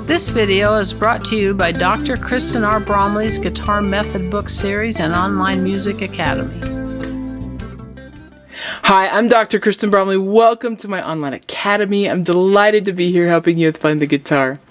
This video is brought to you by Dr. Kristen R. Bromley's Guitar Method Book Series and Online Music Academy. Hi, I'm Dr. Kristen Bromley. Welcome to my online academy. I'm delighted to be here helping you with playing the guitar.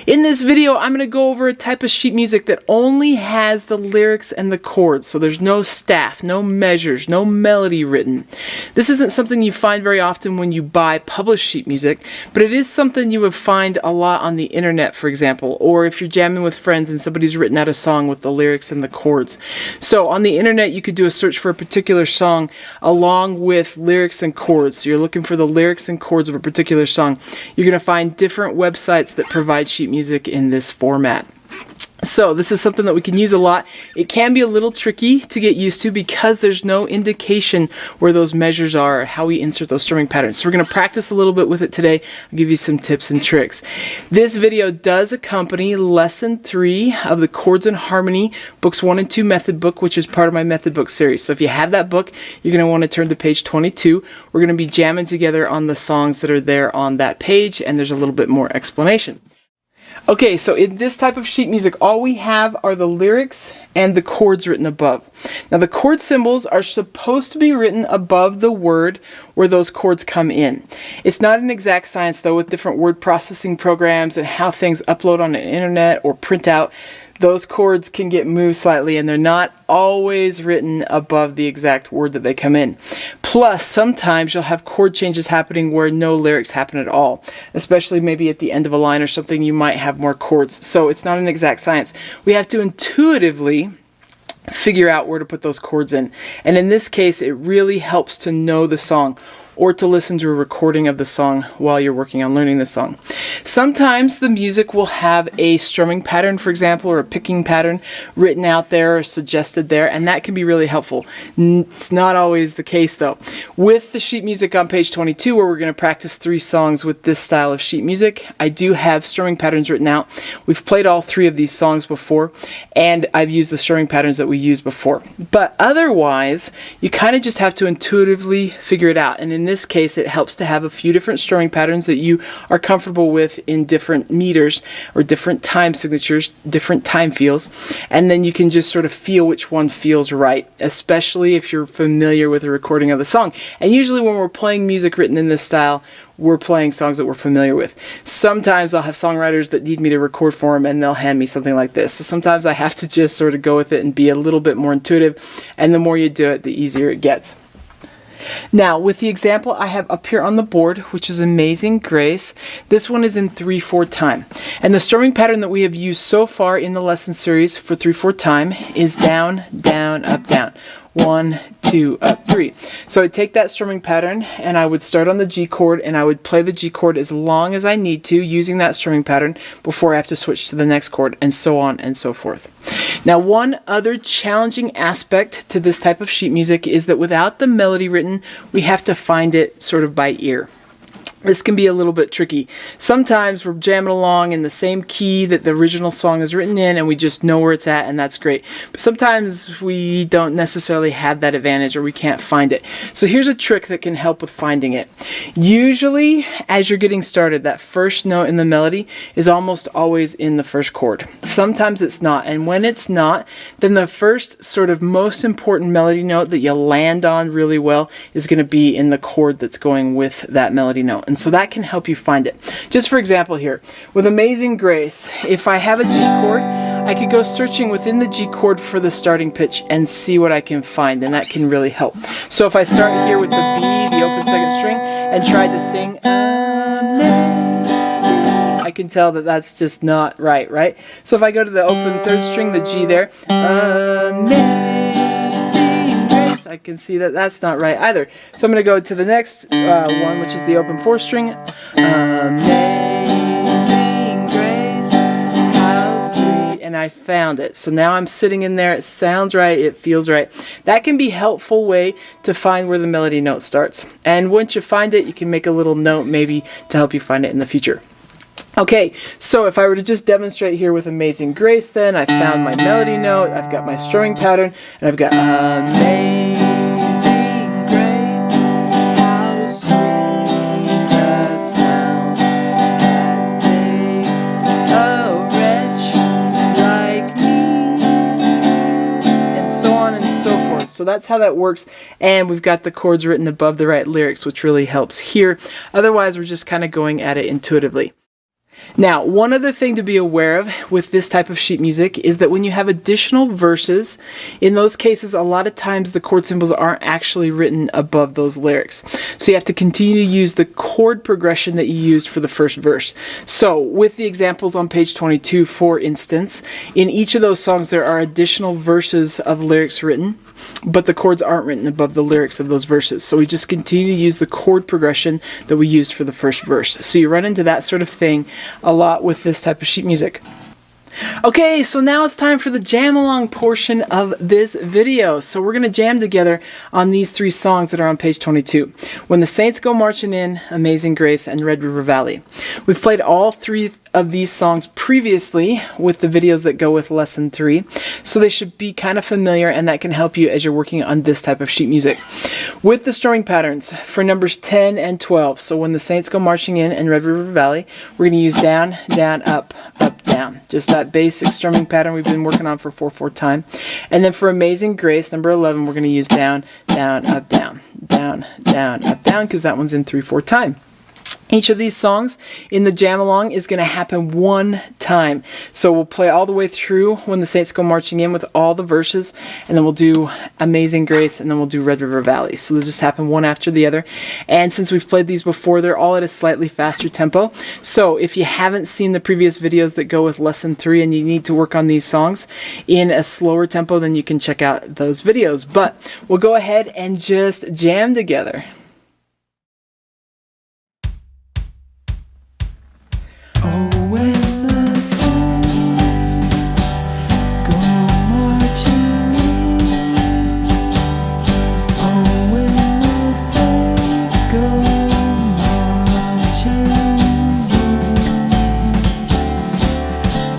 In this video, I'm going to go over a type of sheet music that only has the lyrics and the chords. So there's no staff, no measures, no melody written. This isn't something you find very often when you buy published sheet music, but it is something you would find a lot on the internet, for example, or if you're jamming with friends and somebody's written out a song with the lyrics and the chords. So on the internet, you could do a search for a particular song along with lyrics and chords. So you're looking for the lyrics and chords of a particular song. You're going to find different websites that provide sheet music in this format. So this is something that we can use a lot. It can be a little tricky to get used to because there's no indication where those measures are or how we insert those strumming patterns. So we're going to practice a little bit with it today. I'll give you some tips and tricks. This video does accompany Lesson 3 of the Chords and Harmony Books 1 and 2 Method Book, which is part of my Method Book series. So if you have that book, you're going to want to turn to page 22. We're going to be jamming together on the songs that are there on that page, and there's a little bit more explanation. Okay, so in this type of sheet music, all we have are the lyrics and the chords written above. Now the chord symbols are supposed to be written above the word where those chords come in. It's not an exact science though, with different word processing programs and how things upload on the internet or print out. Those chords can get moved slightly and they're not always written above the exact word that they come in. Plus, sometimes you'll have chord changes happening where no lyrics happen at all, especially maybe at the end of a line or something you might have more chords. So it's not an exact science. We have to intuitively figure out where to put those chords in. And in this case, it really helps to know the song or to listen to a recording of the song while you're working on learning the song. Sometimes the music will have a strumming pattern, for example, or a picking pattern written out there or suggested there, and that can be really helpful. It's not always the case though. With the sheet music on page 22, where we're going to practice 3 songs with this style of sheet music, I do have strumming patterns written out. We've played all 3 of these songs before, and I've used the strumming patterns that we used before. But otherwise, you kind of just have to intuitively figure it out. And in this case, it helps to have a few different strumming patterns that you are comfortable with in different meters or different time signatures, different time feels, and then you can just sort of feel which one feels right, especially if you're familiar with a recording of the song. And usually when we're playing music written in this style, we're playing songs that we're familiar with. Sometimes I'll have songwriters that need me to record for them and they'll hand me something like this. So sometimes I have to just sort of go with it and be a little bit more intuitive, and the more you do it, the easier it gets. Now, with the example I have up here on the board, which is Amazing Grace, this one is in 3/4 time. And the strumming pattern that we have used so far in the lesson series for 3/4 time is down, down, up, down. 1, 2, up, 3. So I'd take that strumming pattern and I would start on the G chord and I would play the G chord as long as I need to using that strumming pattern before I have to switch to the next chord, and so on and so forth. Now, one other challenging aspect to this type of sheet music is that without the melody written, we have to find it sort of by ear. This can be a little bit tricky. Sometimes we're jamming along in the same key that the original song is written in and we just know where it's at, and that's great. But sometimes we don't necessarily have that advantage or we can't find it. So here's a trick that can help with finding it. Usually, as you're getting started, that first note in the melody is almost always in the first chord. Sometimes it's not, and when it's not, then the first sort of most important melody note that you land on really well is going to be in the chord that's going with that melody note. And so that can help you find it. Just for example here, with Amazing Grace, if I have a G chord, I could go searching within the G chord for the starting pitch and see what I can find, and that can really help. So if I start here with the B, the open second string, and try to sing Amazing, I can tell that that's just not right, right? So if I go to the open third string, the G there, Amazing, I can see that that's not right either. So I'm going to go to the next one, which is the open 4th string. Amazing grace, how sweet. And I found it. So now I'm sitting in there. It sounds right. It feels right. That can be a helpful way to find where the melody note starts. And once you find it, you can make a little note maybe to help you find it in the future. Okay, so if I were to just demonstrate here with Amazing Grace, then I found my melody note, I've got my strumming pattern, and I've got Amazing Grace, how sweet the sound that saved So that's how that works, and we've got the chords written above the right lyrics, which really helps here. Otherwise, we're just kind of going at it intuitively. Now, one other thing to be aware of with this type of sheet music is that when you have additional verses, in those cases, a lot of times the chord symbols aren't actually written above those lyrics. So you have to continue to use the chord progression that you used for the first verse. So with the examples on page 22, for instance, in each of those songs there are additional verses of lyrics written, but the chords aren't written above the lyrics of those verses. So we just continue to use the chord progression that we used for the first verse. So you run into that sort of thing a lot with this type of sheet music. Okay, so now it's time for the jam along portion of this video. So we're going to jam together on these three songs that are on page 22. When the Saints Go Marching In, Amazing Grace, and Red River Valley. We've played all three of these songs previously with the videos that go with lesson 3, so they should be kind of familiar, and that can help you as you're working on this type of sheet music. With the strumming patterns for numbers 10 and 12, so when the Saints Go Marching In and Red River Valley, we're going to use down, down, up, down. Just that basic strumming pattern we've been working on for 4/4 time. And then for Amazing Grace, number 11, we're going to use down, down, up, down, down, down, up, down, because that one's in 3/4 time. Each of these songs in the jam along is going to happen one time. So we'll play all the way through When the Saints Go Marching In with all the verses, and then we'll do Amazing Grace, and then we'll do Red River Valley. So they'll just happen one after the other. And since we've played these before, they're all at a slightly faster tempo. So if you haven't seen the previous videos that go with lesson 3 and you need to work on these songs in a slower tempo, then you can check out those videos. But we'll go ahead and just jam together.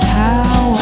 How I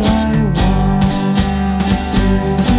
want to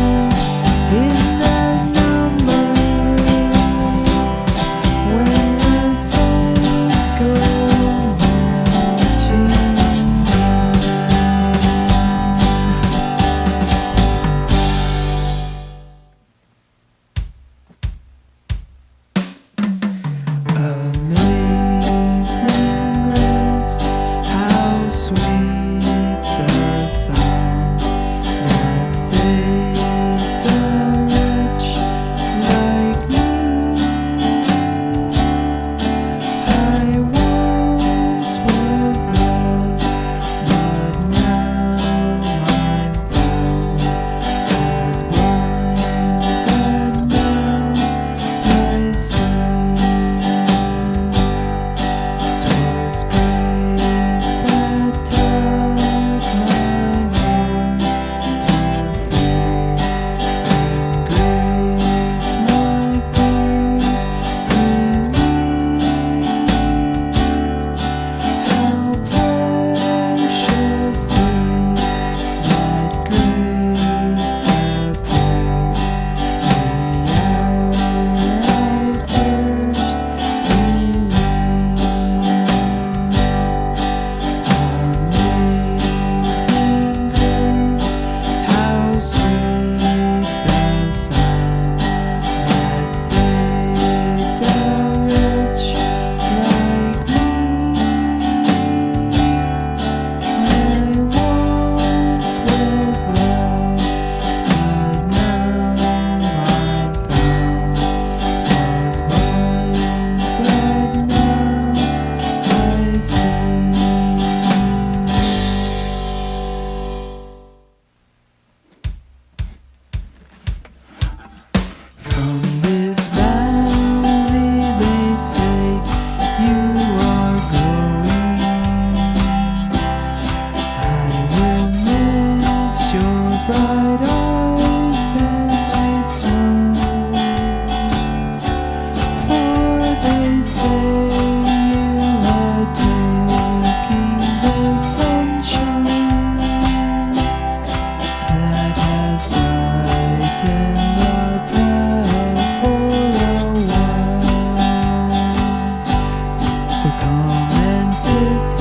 Come and sit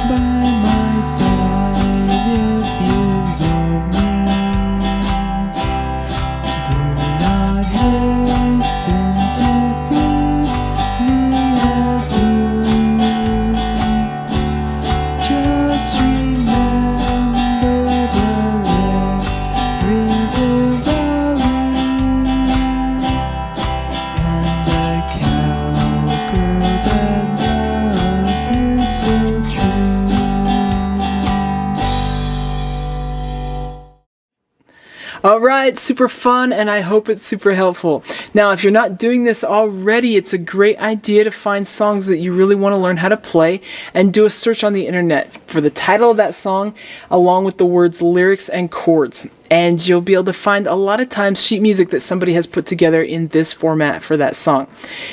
by my side if you love me. Do not hasten to put me at doom. Just remember the Red River Valley and the cowgirl that loved you so true. Alright, super fun, and I hope it's super helpful. Now, if you're not doing this already, it's a great idea to find songs that you really want to learn how to play and do a search on the internet for the title of that song along with the words lyrics and chords. And you'll be able to find a lot of times sheet music that somebody has put together in this format for that song.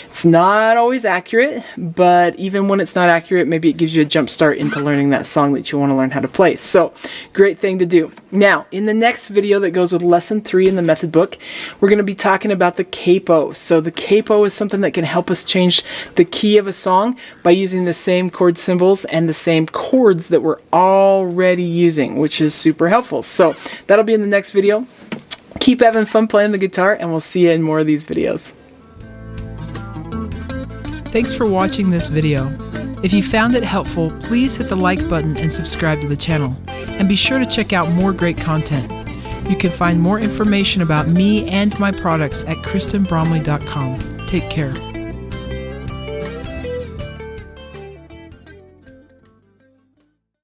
It's not always accurate, but even when it's not accurate, maybe it gives you a jump start into learning that song that you want to learn how to play. So, great thing to do. Now, in the next video that goes with lesson 3 in the method book, we're going to be talking about the capo. So the capo is something that can help us change the key of a song by using the same chord symbols and the same chords that we're already using, which is super helpful. So that'll be in the next video. Keep having fun playing the guitar, and we'll see you in more of these videos. Thanks for watching this video. If you found it helpful, please hit the like button and subscribe to the channel. And be sure to check out more great content. You can find more information about me and my products at KristenBromley.com. Take care.